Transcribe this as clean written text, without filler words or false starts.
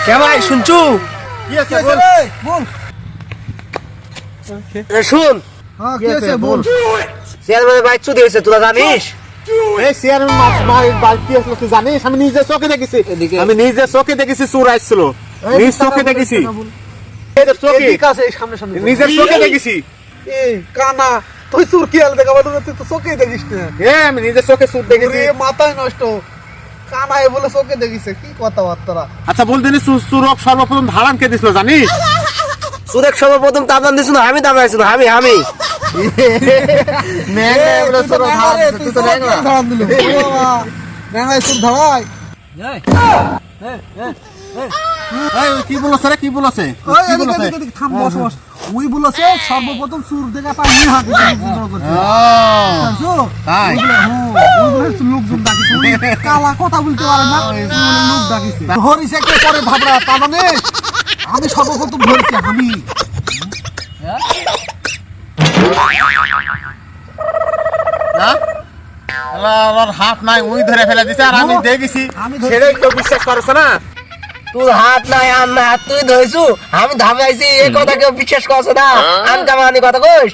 কে ভাই শুনছু? কি আছে বল বল। শুন, হ্যাঁ কি আছে বল। চেয়ারম্যানের বাইক চুরি হয়েছে, তোরা জানিস? এই চেয়ারম্যান বাইক কি আসলো তুই জানিস? আমি নিজে চোখে দেখেছি, আমি নিজে চোখে দেখেছি চোর আসছিল, নিজ চোখে দেখেছি। নিজের চোখে দেখেছি। কানা তুই চোর কি আল দেখা বলো তুই তো চোখে দেখিস না। আমি নিজের চোখে চোর দেখেছি। মাথায় নষ্ট কানা এ বলে চোখে দেখিছে কি কথাবার্তা। আচ্ছা বলতে চোরক সর্বপ্রথম ধারান কে দিছিল জানিস? সুদেক সর্বপ্রথম দাদান দিছিল, আমি দাবাইছিল, আমি কি বলছে রে, কি বলছে? ওই বলেছে সর্বপ্রথম চোর দেখা পাই লোকজন ডাকিছে, কালা কথা বলতে পারে না, লোক ডাকিছে ধরিছে কে পরে ভাবরা তা জানিস? আমি সর্বপ্রথম ধরেছি আমি। আমার হাত নাই, ওই ধরে ফেলে দিছে আর আমি দেখেছি, সেটাই কেউ বিশ্বাস করছে না। তোর হাত নাই আর না, তুই ধরেছু, আমি ধাবাইছি, এই কথা কেউ বিশ্বাস করছে না। আমি দামানি কথা কইস।